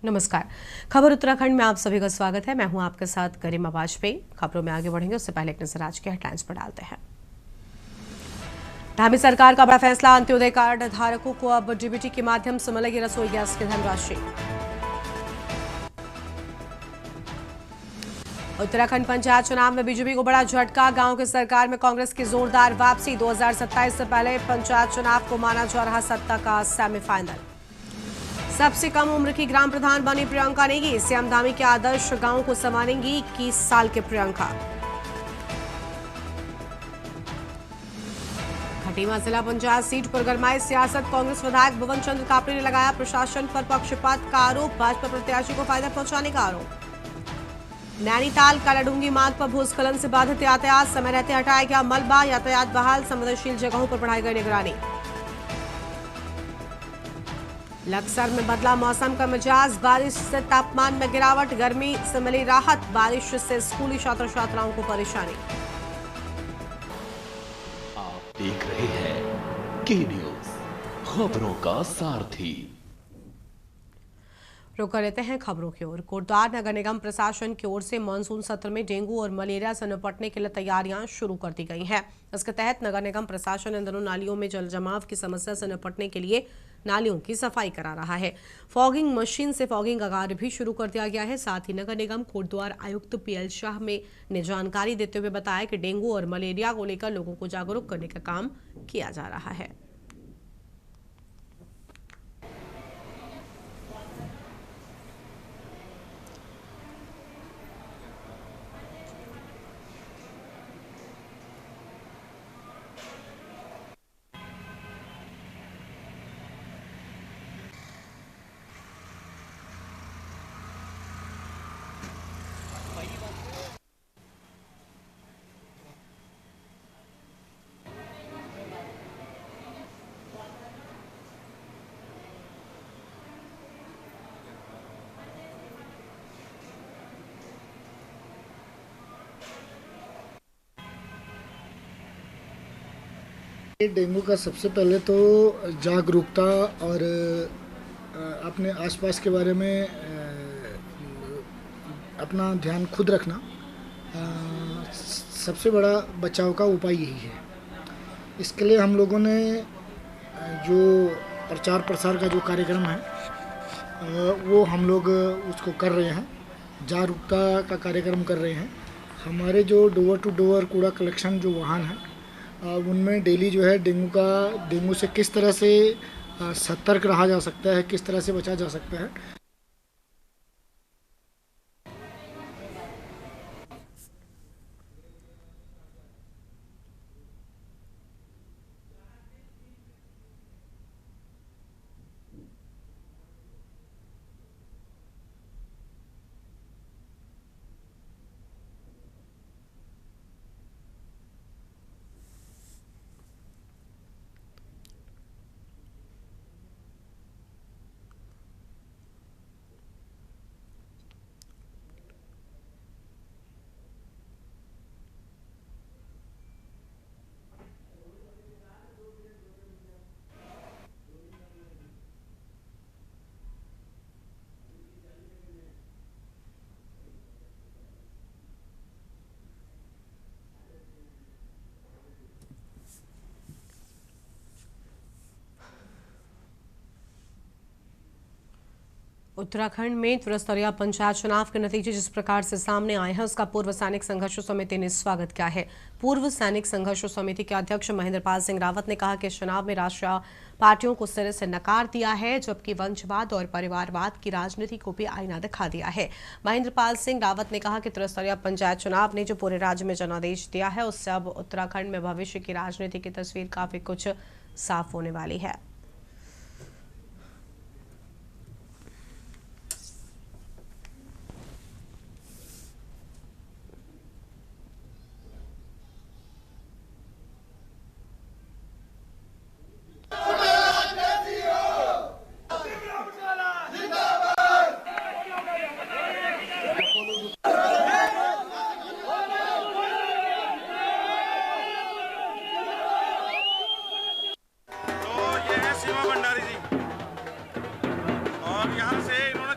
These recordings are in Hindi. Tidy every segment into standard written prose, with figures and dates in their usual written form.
नमस्कार। खबर उत्तराखंड में आप सभी का स्वागत है। मैं हूं आपके साथ गरिमा वाजपेयी। खबरों में आगे बढ़ेंगे उससे पहले एक नजर आज के हेडलाइंस पर डालते हैं। धामी सरकार का बड़ा फैसला, अंत्योदय कार्ड धारकों को अब डीबीटी के माध्यम से मिलेगी रसोई गैस की धनराशि। उत्तराखंड पंचायत चुनाव में बीजेपी को बड़ा झटका, गांव की सरकार में कांग्रेस की जोरदार वापसी। 2027 से पहले पंचायत चुनाव को माना जा रहा सत्ता का सेमीफाइनल। सबसे कम उम्र की ग्राम प्रधान बनी प्रियंका नेगी। सीएम धामी के आदर्श गांव को संभालेंगी 21 साल के प्रियंका। खटीमा जिला पंचायत सीट पर गरमाई सियासत, कांग्रेस विधायक भुवन चंद्र कापड़ी ने लगाया प्रशासन पर पक्षपात का आरोप। भाजपा प्रत्याशी को फायदा पहुंचाने का आरोप। नैनीताल कालाडूंगी मार्ग पर भूस्खलन से बाधित यातायात, समय रहते हटाया गया मलबा, यातायात बहाल, संवेदनशील जगहों पर बढ़ाई गई निगरानी। लक्सर में बदला मौसम का मिजाज, बारिश से तापमान में गिरावट, गर्मी से मिली राहत, बारिश से स्कूली छात्र छात्राओं को परेशानी। आप देख रहे हैं के न्यूज, खबरों का सारथी। रुक लेते हैं खबरों की ओर। कोटद्वार नगर निगम प्रशासन की ओर से मानसून सत्र में डेंगू और मलेरिया से निपटने के लिए तैयारियां शुरू कर दी गई हैं। इसके तहत नगर निगम प्रशासन इन दिनों नालियों में जल जमाव की समस्या से निपटने के लिए नालियों की सफाई करा रहा है। फॉगिंग मशीन से फॉगिंग का कार्य भी शुरू कर दिया गया है। साथ ही नगर निगम कोटद्वार आयुक्त पीएल शाह ने जानकारी देते हुए बताया कि डेंगू और मलेरिया को लेकर लोगों को जागरूक करने का काम किया जा रहा है। डेंगू का सबसे पहले तो जागरूकता और अपने आसपास के बारे में अपना ध्यान खुद रखना सबसे बड़ा बचाव का उपाय यही है। इसके लिए हम लोगों ने जो प्रचार प्रसार का जो कार्यक्रम है वो हम लोग उसको कर रहे हैं, जागरूकता का कार्यक्रम कर रहे हैं। हमारे जो डोर टू डोर कूड़ा कलेक्शन जो वाहन है उनमें डेली जो है डेंगू से किस तरह से सतर्क रहा जा सकता है, किस तरह से बचा जा सकता है। उत्तराखंड में त्रिस्तरीय पंचायत चुनाव के नतीजे जिस प्रकार से सामने आए हैं उसका पूर्व सैनिक संघर्ष समिति ने स्वागत किया है। पूर्व सैनिक संघर्ष समिति के अध्यक्ष महेंद्रपाल सिंह रावत ने कहा कि इस चुनाव में राष्ट्रीय पार्टियों को सिरे से नकार दिया है, जबकि वंशवाद और परिवारवाद की राजनीति को भी आईना दिखा दिया है। महेंद्रपाल सिंह रावत ने कहा कि त्रिस्तरीय पंचायत चुनाव ने जो पूरे राज्य में जनादेश दिया है उससे अब उत्तराखंड में भविष्य की राजनीति की तस्वीर काफी कुछ साफ होने वाली है।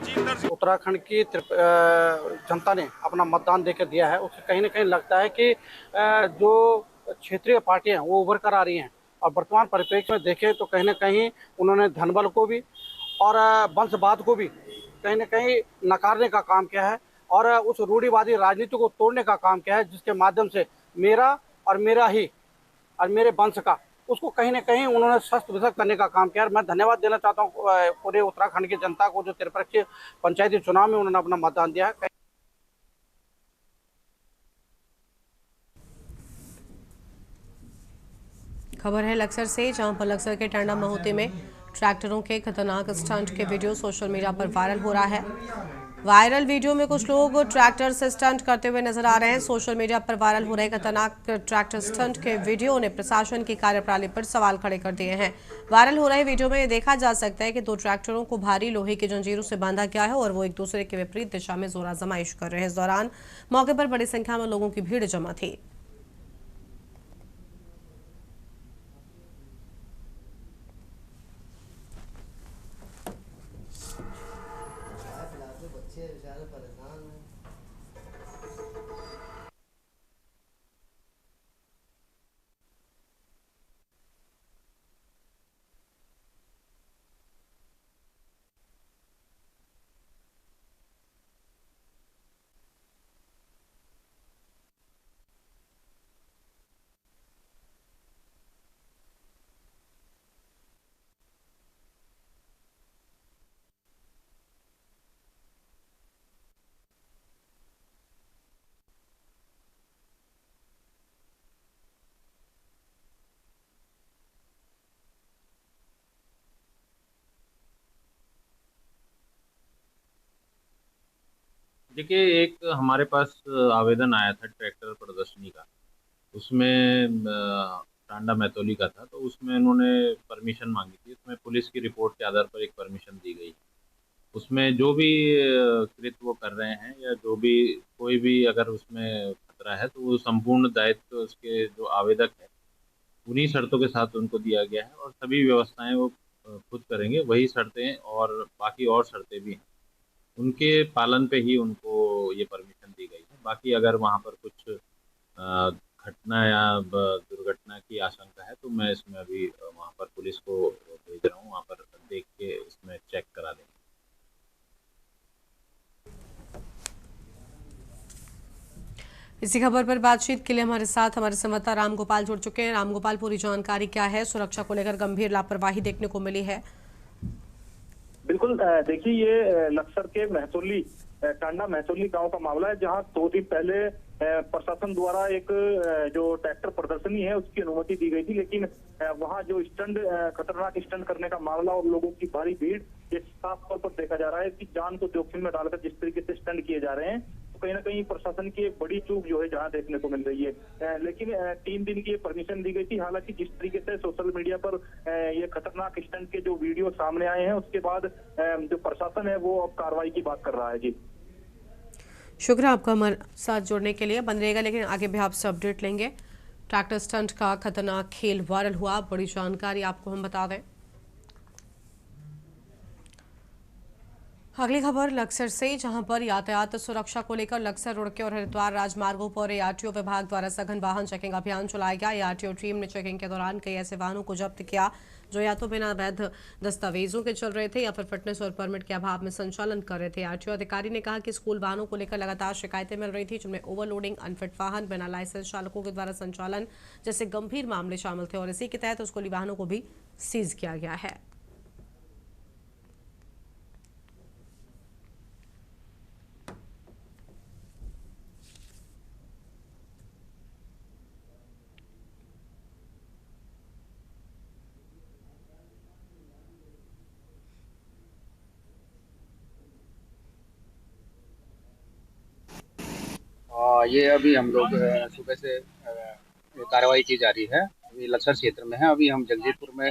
उत्तराखंड की जनता ने अपना मतदान देकर दिया है, उससे कहीं ना कहीं लगता है कि जो क्षेत्रीय पार्टियां हैं वो उभर कर आ रही हैं। और वर्तमान परिप्रेक्ष्य में देखें तो कहीं ना कहीं उन्होंने धनबल को भी और वंशवाद को भी कहीं ना कहीं नकारने का काम किया है और उस रूढ़िवादी राजनीति को तोड़ने का काम किया है, जिसके माध्यम से मेरा और मेरा ही और मेरे वंश का उसको कहीं ना कहीं उन्होंने शस्त्र विसर्ग करने का काम किया। मैं धन्यवाद देना चाहता हूँ पूरे उत्तराखंड की जनता को, जो त्रिपक्षीय पंचायती चुनाव में उन्होंने अपना मतदान दिया है। खबर है लक्सर से, जहां पर लक्सर के टांडा महोत्ते में ट्रैक्टरों के खतरनाक स्टंट के वीडियो सोशल मीडिया पर वायरल हो रहा है। वायरल वीडियो में कुछ लोग ट्रैक्टर से स्टंट करते हुए नजर आ रहे हैं। सोशल मीडिया पर वायरल हो रहे खतरनाक ट्रैक्टर स्टंट के वीडियो ने प्रशासन की कार्यप्रणाली पर सवाल खड़े कर दिए हैं। वायरल हो रहे वीडियो में देखा जा सकता है कि दो ट्रैक्टरों को भारी लोहे की जंजीरों से बांधा गया है और वो एक दूसरे के विपरीत दिशा में जोर आजमाइश कर रहे हैं। इस दौरान मौके पर बड़ी संख्या में लोगों की भीड़ जमा थी। देखिए, एक हमारे पास आवेदन आया था ट्रैक्टर प्रदर्शनी का। उसमें टांडा मैतोली का था, तो उसमें उन्होंने परमिशन मांगी थी। उसमें पुलिस की रिपोर्ट के आधार पर एक परमिशन दी गई। उसमें जो भी कृत्य वो कर रहे हैं या जो भी कोई भी अगर उसमें खतरा है, तो वो संपूर्ण दायित्व उसके जो आवेदक है उन्हीं शर्तों के साथ उनको दिया गया है और सभी व्यवस्थाएं वो खुद करेंगे। वही शर्तें और बाकी और शर्तें भी हैं, उनके पालन पे ही उनको ये परमिशन दी गई है। बाकी अगर वहाँ पर कुछ घटना या दुर्घटना की आशंका है, तो मैं इसमें अभी वहाँ पर पुलिस को भेज रहा हूँ, वहाँ पर देख के इसमें चेक करा देंगे। इसी खबर पर बातचीत के लिए हमारे साथ हमारे संवाददाता रामगोपाल जुड़ चुके हैं। रामगोपाल, पूरी जानकारी क्या है? सुरक्षा को लेकर गंभीर लापरवाही देखने को मिली है। बिल्कुल, देखिए ये लक्सर के महतोली टांडा महतोली गांव का मामला है, जहां 2 दिन पहले प्रशासन द्वारा एक जो ट्रैक्टर प्रदर्शनी है उसकी अनुमति दी गई थी, लेकिन वहां जो स्टंट खतरनाक स्टंट करने का मामला और लोगों की भारी भीड़, ये साफ तौर पर देखा जा रहा है कि जान को जोखिम में डालकर जिस तरीके से स्टंट किए जा रहे हैं, तो कहीं ना कहीं प्रशासन की एक बड़ी चूक जो है जहां देखने को मिल रही है। लेकिन 3 दिन की परमिशन दी गई थी। हालांकि जिस तरीके से सोशल मीडिया पर ये खतरनाक स्टंट के जो वीडियो सामने आए हैं, उसके बाद जो प्रशासन है वो अब कार्रवाई की बात कर रहा है। जी, शुक्रिया आपका हमारे साथ जुड़ने के लिए। बन रहेगा, लेकिन आगे भी आपसे अपडेट लेंगे। ट्रैक्टर स्टंट का खतरनाक खेल वायरल हुआ, बड़ी जानकारी आपको हम बता दें। अगली खबर लक्सर से, जहां पर यातायात सुरक्षा को लेकर लक्सर, रुड़की और हरिद्वार राजमार्गों पर एआरटीओ विभाग द्वारा सघन वाहन चेकिंग अभियान चलाया गया। एआरटीओ टीम ने चेकिंग के दौरान कई ऐसे वाहनों को जब्त किया जो या तो बिना वैध दस्तावेजों के चल रहे थे या फिर फिटनेस और परमिट के अभाव में संचालन कर रहे थे। एआरटीओ अधिकारी ने कहा कि स्कूल वाहनों को लेकर लगातार शिकायतें मिल रही थी, जिनमें ओवरलोडिंग, अनफिट वाहन, बिना लाइसेंस चालकों के द्वारा संचालन जैसे गंभीर मामले शामिल थे और इसी के तहत स्कूली वाहनों को भी सीज किया गया है। ये अभी हम लोग सुबह से कार्रवाई की जा रही है। अभी लक्सर क्षेत्र में है। अभी हम जगजीतपुर में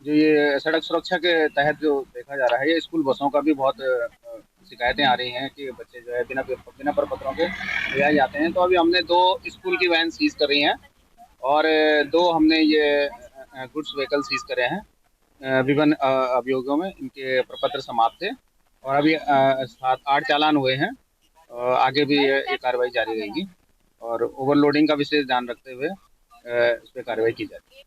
जो ये सड़क सुरक्षा के तहत जो देखा जा रहा है, ये स्कूल बसों का भी बहुत शिकायतें आ रही हैं कि बच्चे जो है बिना प्रपत्रों के ले आए जाते हैं। तो अभी हमने 2 स्कूल की वैन सीज कर रही हैं और 2 हमने ये गुड्स व्हीकल सीज करे हैं। विभिन्न अभियोगों में इनके प्रपत्र समाप्त थे और अभी 7-8 चालान हुए हैं। आगे भी ये कार्रवाई जारी रहेगी और ओवरलोडिंग का विशेष ध्यान रखते हुए इस पर कार्रवाई की जाएगी।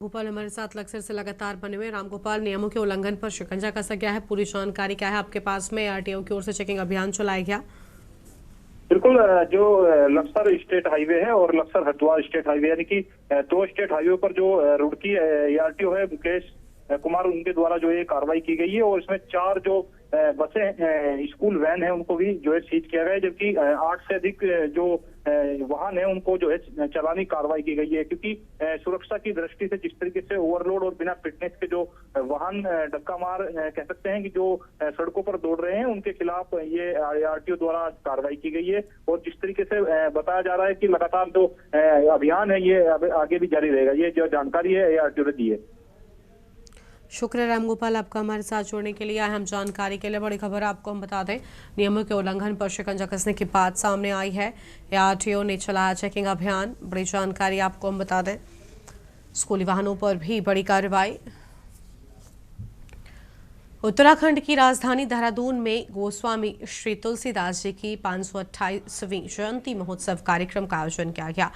गोपाल हमारे साथ लक्सर से लगातार बने हुए। रामगोपाल, नियमों के उल्लंघन पर शिकंजा कसा गया है, पूरी जानकारी क्या है आपके पास में? आरटीओ की ओर से चेकिंग अभियान चलाया गया। बिल्कुल, जो लक्सर स्टेट हाईवे है और लक्सर हरिद्वार स्टेट हाईवे, यानी कि 2 स्टेट हाईवे पर जो रुड़की आरटीओ है मुकेश कुमार, उनके द्वारा जो ये कार्रवाई की गई है और इसमें 4 जो बसें स्कूल वैन है उनको भी जो है सीज किया गया है, जबकि 8 से अधिक जो वाहन है उनको जो है चलानी कार्रवाई की गई है, क्योंकि सुरक्षा की दृष्टि से जिस तरीके से ओवरलोड और बिना फिटनेस के जो वाहन धक्का मार कह सकते हैं कि जो सड़कों पर दौड़ रहे हैं, उनके खिलाफ ये आरटीओ द्वारा कार्रवाई की गई है। और जिस तरीके से बताया जा रहा है कि लगातार जो अभियान है ये आगे भी जारी रहेगा, ये जो जानकारी है आरटीओ ने दी है। शुक्र है रामगोपाल आपका हमारे साथ जोड़ने के लिए, अहम जानकारी के लिए। बड़ी खबर आपको हम बता दें, नियमों के उल्लंघन पर शिकंजा कसने की बात सामने आई है। आरटीओ ने चलाया चेकिंग अभियान, बड़ी जानकारी आपको हम बता दें। स्कूली वाहनों पर भी बड़ी कार्रवाई। उत्तराखंड की राजधानी देहरादून में गोस्वामी श्री तुलसीदास जी की 528वीं जयंती महोत्सव कार्यक्रम का आयोजन किया गया।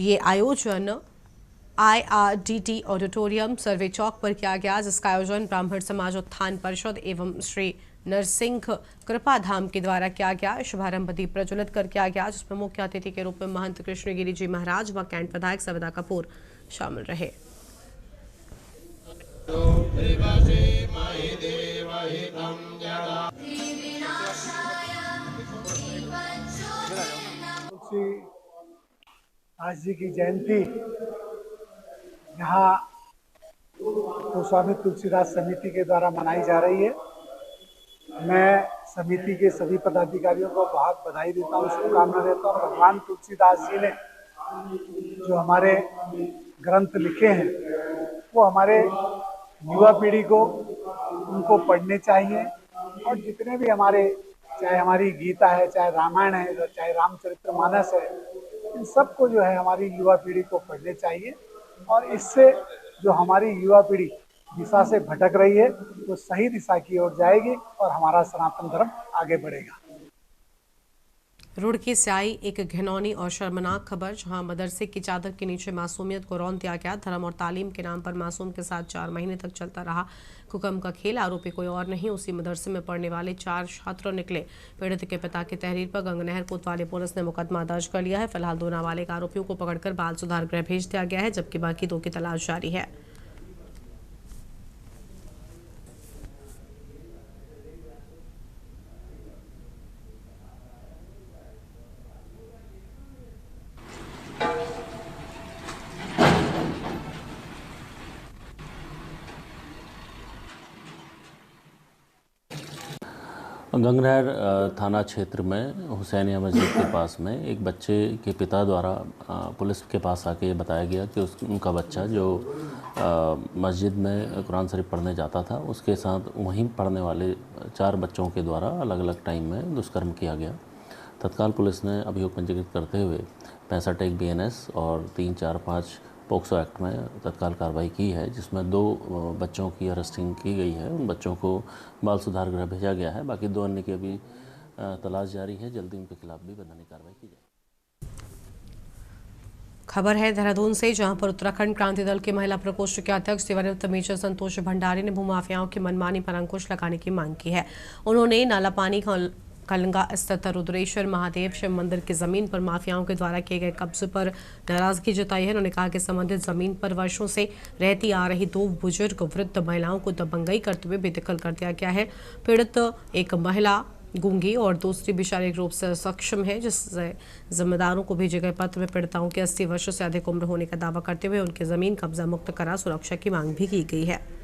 ये आयोजन IRDT ऑडिटोरियम सर्वे चौक पर किया गया, जिसका आयोजन ब्राह्मण समाज उत्थान परिषद एवं श्री नरसिंह कृपा धाम के द्वारा किया गया। शुभारंभ दीप प्रज्वलित कर किया गया, जिसमें मुख्य अतिथि के रूप में महंत कृष्णगिरी जी महाराज व कैंट विधायक सविता कपूर शामिल रहे। आज जी की जयंती यहाँ गोस्वामी तुलसीदास समिति के द्वारा मनाई जा रही है। मैं समिति के सभी पदाधिकारियों को बहुत बधाई देता हूँ, शुभकामना देता हूँ। भगवान तुलसीदास जी ने जो हमारे ग्रंथ लिखे हैं वो हमारे युवा पीढ़ी को उनको पढ़ने चाहिए, और जितने भी हमारे, चाहे हमारी गीता है, चाहे रामायण है, चाहे रामचरितमानस है, इन सबको जो है हमारी युवा पीढ़ी को पढ़ने चाहिए। और इससे जो हमारी युवा पीढ़ी दिशा से भटक रही है वो सही दिशा की ओर जाएगी और हमारा सनातन धर्म आगे बढ़ेगा। रुड़की से आई एक घिनौनी और शर्मनाक खबर, जहां मदरसे की चादर के नीचे मासूमियत को रौंद दिया गया। धर्म और तालीम के नाम पर मासूम के साथ 4 महीने तक चलता रहा कुकर्म का खेल। आरोपी कोई और नहीं, उसी मदरसे में पढ़ने वाले 4 छात्र निकले। पीड़ित के पिता की तहरीर पर गंगनहर कोतवाली पुलिस ने मुकदमा दर्ज कर लिया है। फिलहाल 2 नाबालिग आरोपियों को पकड़कर बाल सुधार गृह भेज दिया गया है, जबकि बाकी 2 की तलाश जारी है। गंगनहर थाना क्षेत्र में हुसैनिया मस्जिद के पास में एक बच्चे के पिता द्वारा पुलिस के पास आके ये बताया गया कि उनका बच्चा जो मस्जिद में कुरान शरीफ पढ़ने जाता था, उसके साथ वहीं पढ़ने वाले 4 बच्चों के द्वारा अलग अलग टाइम में दुष्कर्म किया गया। तत्काल पुलिस ने अभियोग पंजीकृत करते हुए 65 BNS और 3, 4, 5 पोक्सो एक्ट में तत्काल कार्रवाई की है, जिसमें 2 बच्चों की अरेस्टिंग की गई है। उन बच्चों को बाल सुधार गृह भेजा गया है। बाकी 2 अन्य की अभी तलाश जारी है। जल्दी उनके खिलाफ भी वैधानिक कार्रवाई की जाएगी। खबर है देहरादून से, जहां पर उत्तराखंड क्रांति दल के महिला प्रकोष्ठ के अध्यक्ष सेवानिवृत्त मेजर संतोष भंडारी ने भूमाफियाओं की मनमानी पर अंकुश लगाने की मांग की है। उन्होंने नालापानी कलंगा स्थित रुद्रेश्वर महादेव शिव मंदिर की जमीन पर माफियाओं के द्वारा किए गए कब्जे पर नाराजगी जताई है। उन्होंने कहा कि संबंधित जमीन पर वर्षों से रहती आ रही 2 बुजुर्ग वृद्ध महिलाओं को दबंगई करते हुए बेदखल कर दिया गया है। पीड़ित एक महिला गूंगी और दूसरी भी शारीरिक रूप से सक्षम है, जिससे जिम्मेदारों को भेजे गए पत्र में पीड़िताओं के 80 वर्ष से अधिक उम्र होने का दावा करते हुए उनकी जमीन कब्जा मुक्त करा सुरक्षा की मांग भी की गई है।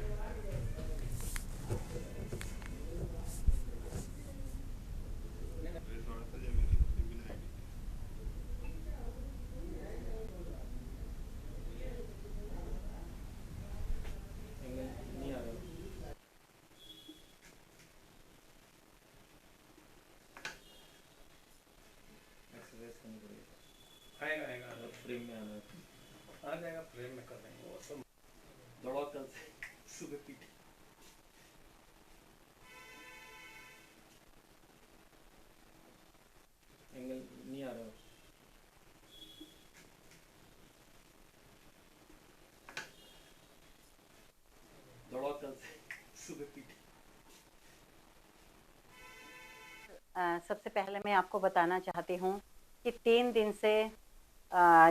सबसे पहले मैं आपको बताना चाहती हूँ कि 3 दिन से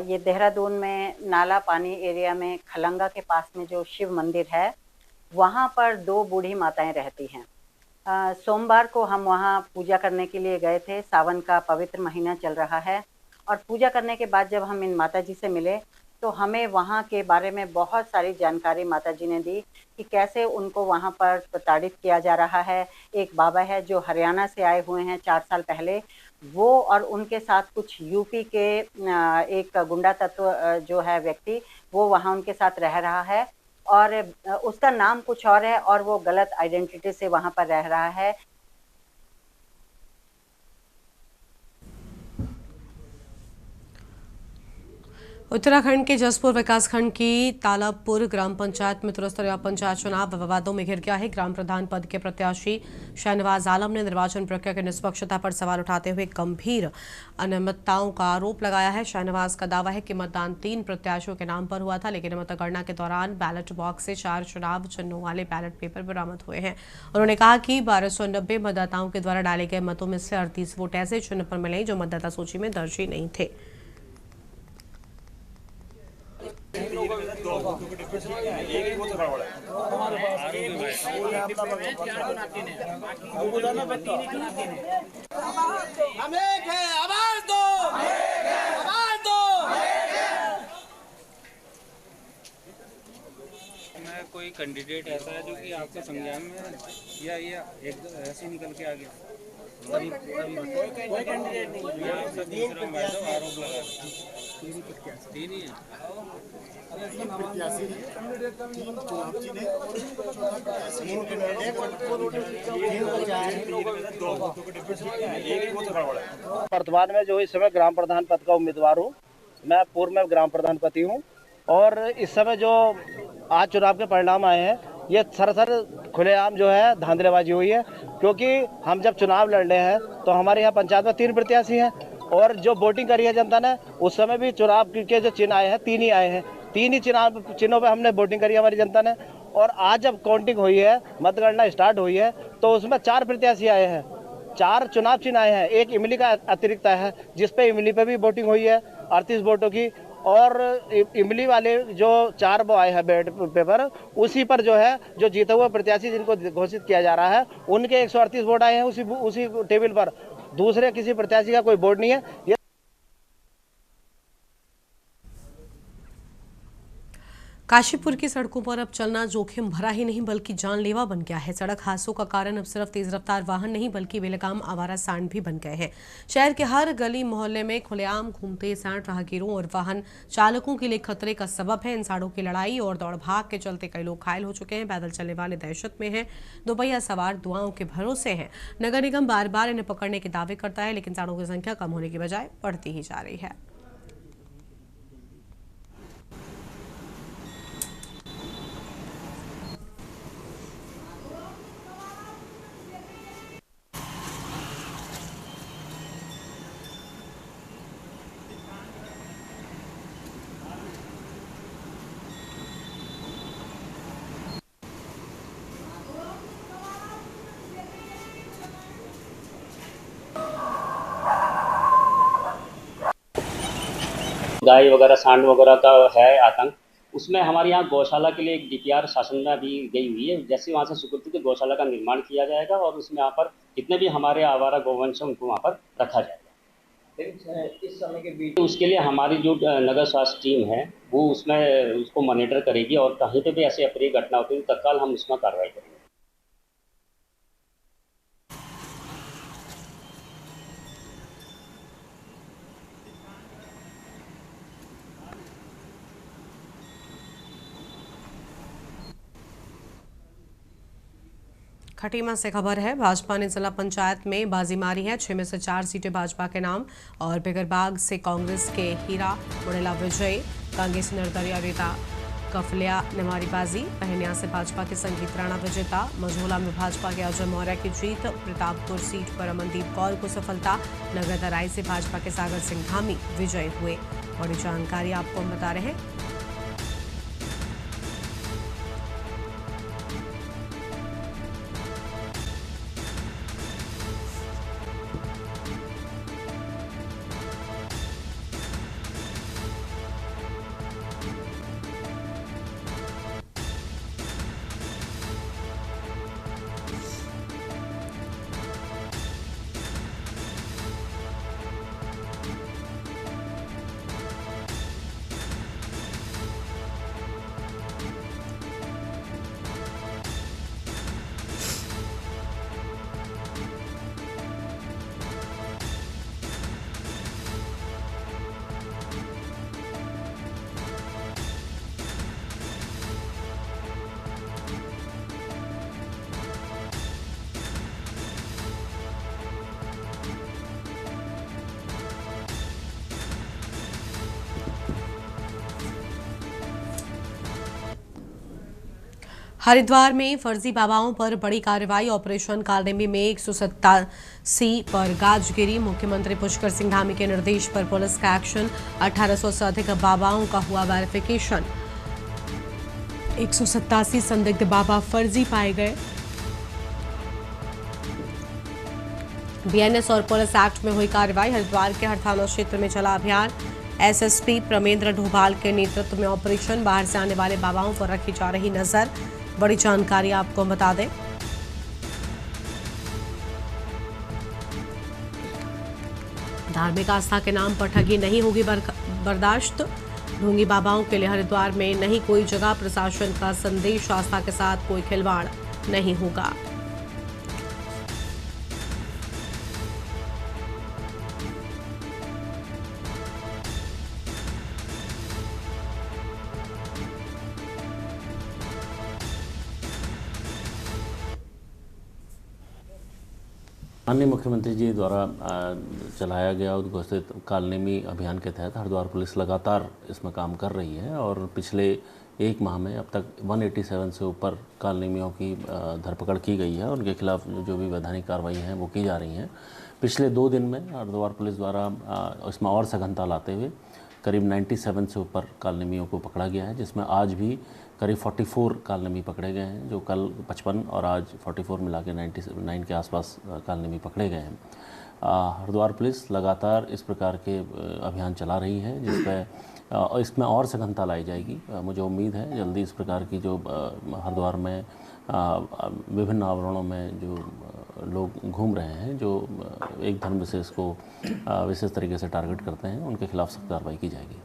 ये देहरादून में नाला पानी एरिया में खलंगा के पास में जो शिव मंदिर है वहाँ पर 2 बूढ़ी माताएं रहती हैं। सोमवार को हम वहाँ पूजा करने के लिए गए थे। सावन का पवित्र महीना चल रहा है और पूजा करने के बाद जब हम इन माता जी से मिले तो हमें वहाँ के बारे में बहुत सारी जानकारी माता जी ने दी कि कैसे उनको वहाँ पर प्रताड़ित किया जा रहा है। एक बाबा है जो हरियाणा से आए हुए हैं 4 साल पहले, वो और उनके साथ कुछ यूपी के एक गुंडा तत्व जो है व्यक्ति वो वहाँ उनके साथ रह रहा है और उसका नाम कुछ और है और वो गलत आइडेंटिटी से वहाँ पर रह रहा है। उत्तराखंड के जसपुर विकासखंड की तालाबपुर ग्राम पंचायत में त्रिस्तरीय पंचायत चुनाव विवादों में घिर गया है। ग्राम प्रधान पद के प्रत्याशी शाहनवाज आलम ने निर्वाचन प्रक्रिया की निष्पक्षता पर सवाल उठाते हुए गंभीर अनियमितताओं का आरोप लगाया है। शाहनवाज का दावा है कि मतदान 3 प्रत्याशियों के नाम पर हुआ था, लेकिन मतगणना के दौरान बैलेट बॉक्स से 4 चुनाव चिन्हों वाले बैलेट पेपर बरामद हुए हैं। उन्होंने कहा कि 1290 मतदाताओं के द्वारा डाले गए मतों में से 38 वोट ऐसे चिन्ह पर मिले जो मतदाता सूची में दर्ज ही नहीं थे। कोई कैंडिडेट ऐसा है जो कि आपके संज्ञान में या एक ऐसे निकल के आ गया तभी कोई कैंडिडेट नहीं आपसे दूसरा मैडम आरोप लगा तीन ही है। वर्तमान में जो इस समय ग्राम प्रधान पद का उम्मीदवार हूँ, मैं पूर्व में ग्राम प्रधान पति हूँ और इस समय जो आज चुनाव के परिणाम आए हैं ये सरासर खुलेआम जो है धांधलेबाजी हुई है, क्योंकि हम जब चुनाव लड़ रहे हैं तो हमारे यहाँ पंचायत में 3 प्रत्याशी हैं और जो वोटिंग करी है जनता ने उस समय भी चुनाव के जो चिन्ह आए हैं 3 ही आए हैं, 3 ही चिन्हों पे हमने वोटिंग करी हमारी जनता ने। और आज जब काउंटिंग हुई है, मतगणना स्टार्ट हुई है तो उसमें 4 प्रत्याशी आए हैं, 4 चुनाव चिन्ह आए हैं, एक इमली का अतिरिक्त है जिसपे इमली पे भी वोटिंग हुई है 38 वोटों की, और इमली वाले जो 4 वो आए हैं बैलेट पेपर उसी पर जो है जो जीता हुआ प्रत्याशी जिनको घोषित किया जा रहा है उनके 138 वोट आए हैं उसी टेबल पर, दूसरे किसी प्रत्याशी का कोई वोट नहीं है। काशीपुर की सड़कों पर अब चलना जोखिम भरा ही नहीं बल्कि जानलेवा बन गया है। सड़क हादसों का कारण अब सिर्फ तेज रफ्तार वाहन नहीं बल्कि बेलगाम आवारा सांड भी बन गए हैं। शहर के हर गली मोहल्ले में खुलेआम घूमते सांड राहगीरों और वाहन चालकों के लिए खतरे का सबब है। इन सांडों की लड़ाई और दौड़ भाग के चलते कई लोग घायल हो चुके हैं। पैदल चलने वाले दहशत में हैं, दोपहिया सवार दुआओं के भरोसे हैं। नगर निगम बार बार इन्हें पकड़ने के दावे करता है, लेकिन सांडों की संख्या कम होने की बजाय बढ़ती ही जा रही है। गाय वगैरह सांड वगैरह का है आतंक, उसमें हमारे यहाँ गौशाला के लिए एक DPR शासन में अभी गई हुई है। जैसे वहाँ से सुकृति की गौशाला का निर्माण किया जाएगा और उसमें यहाँ पर जितने भी हमारे आवारा गौवंश हैं उनको वहाँ पर रखा जाएगा। इस समय के बीच उसके लिए हमारी जो नगर स्वास्थ्य टीम है वो उसमें उसको मॉनिटर करेगी और कहीं पर भी ऐसी अप्रिय घटना होती है तो तत्काल हम उसमें कार्रवाई करेंगे। खटीमा से खबर है, भाजपा ने जिला पंचायत में बाजी मारी है। 6 में से 4 सीटें भाजपा के नाम और बिगरबाग से कांग्रेस के हीरा मुड़ेला विजय, कांग्रेस नरदरिया रीता कफलिया निमारीबाजी। पहनिया से भाजपा के संगीत राणा विजेता। मझोला में भाजपा के अजय मौर्य की जीत। प्रतापपुर सीट पर अमनदीप कौर को सफलता। नगरदराई से भाजपा के सागर सिंह धामी विजयी हुए। बड़ी जानकारी आपको हम बता रहे हैं। हरिद्वार में फर्जी बाबाओं पर बड़ी कार्रवाई। ऑपरेशन कालनेमी में 187 पर गाज गिरी। मुख्यमंत्री पुष्कर सिंह धामी के निर्देश पर पुलिस का एक्शन। 1800 से अधिक बाबाओं का हुआ वेरिफिकेशन। 187 संदिग्ध बाबा फर्जी पाए गए। बीएनएस और पुलिस एक्ट में हुई कार्रवाई। हरिद्वार के हर थाना क्षेत्र में चला अभियान। एसएसपी प्रमेंद्र ढोभाल के नेतृत्व में ऑपरेशन। बाहर से आने वाले बाबाओं पर रखी जा रही नजर। बड़ी जानकारी आपको बता दें। धार्मिक आस्था के नाम पर ठगी नहीं होगी बर्दाश्त। ढोंगी बाबाओं के लिए हरिद्वार में नहीं कोई जगह। प्रशासन का संदेश, आस्था के साथ कोई खिलवाड़ नहीं होगा। माननीय मुख्यमंत्री जी द्वारा चलाया गया उद्घोषित कालनेमी अभियान के तहत हरिद्वार पुलिस लगातार इसमें काम कर रही है और पिछले एक माह में अब तक 187 से ऊपर कालनेमियों की धरपकड़ की गई है। उनके खिलाफ जो भी वैधानिक कार्रवाई हैं वो की जा रही हैं। पिछले 2 दिन में हरिद्वार पुलिस द्वारा इसमें और सघनता लाते हुए करीब 97 से ऊपर कालनेमियों को पकड़ा गया है, जिसमें आज भी करीब 44 कालनेमी पकड़े गए हैं। जो कल 55 और आज 44 मिला के 99 के आसपास कालनेमी पकड़े गए हैं। हरिद्वार पुलिस लगातार इस प्रकार के अभियान चला रही है, जिस पर इसमें और सघनता लाई जाएगी। मुझे उम्मीद है जल्दी इस प्रकार की जो हरिद्वार में विभिन्न आवरणों में जो लोग घूम रहे हैं, जो एक धर्म विशेष को विशेष तरीके से टारगेट करते हैं, उनके खिलाफ सख्त कार्रवाई की जाएगी।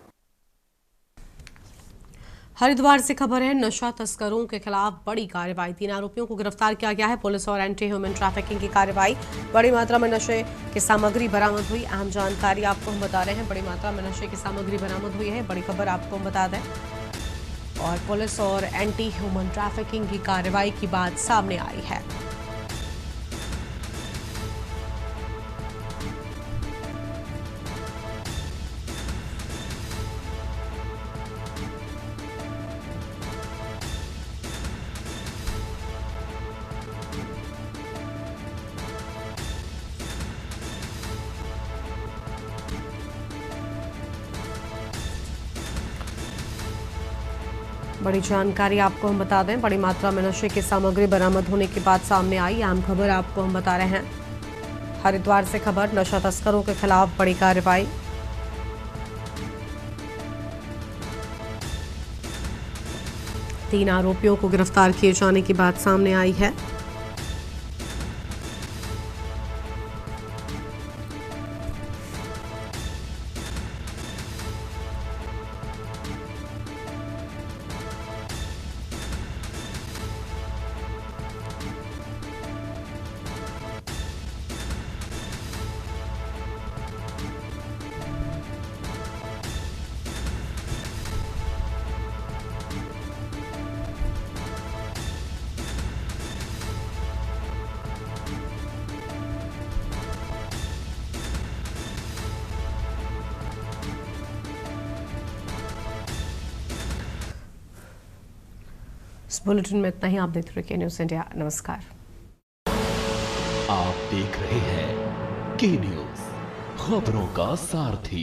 हरिद्वार से खबर है, नशा तस्करों के खिलाफ बड़ी कार्रवाई। 3 आरोपियों को गिरफ्तार किया गया है। पुलिस और एंटी ह्यूमन ट्रैफिकिंग की कार्रवाई। बड़ी मात्रा में नशे की सामग्री बरामद हुई। अहम जानकारी आपको हम बता रहे हैं। बड़ी मात्रा में नशे की सामग्री बरामद हुई है। बड़ी खबर आपको हम बता दें। और पुलिस और एंटी ह्यूमन ट्रैफिकिंग की कार्रवाई की बात सामने आई है। बड़ी जानकारी आपको हम बता दें। बड़ी मात्रा में नशे की सामग्री बरामद होने की बात सामने आई। अहम खबर आपको हम बता रहे हैं। हरिद्वार से खबर, नशा तस्करों के खिलाफ बड़ी कार्रवाई। तीन आरोपियों को गिरफ्तार किए जाने की बात सामने आई है। इस बुलेटिन में इतना ही। आप देखते रहिए न्यूज़ इंडिया। नमस्कार। आप देख रहे हैं के न्यूज़, खबरों का सारथी।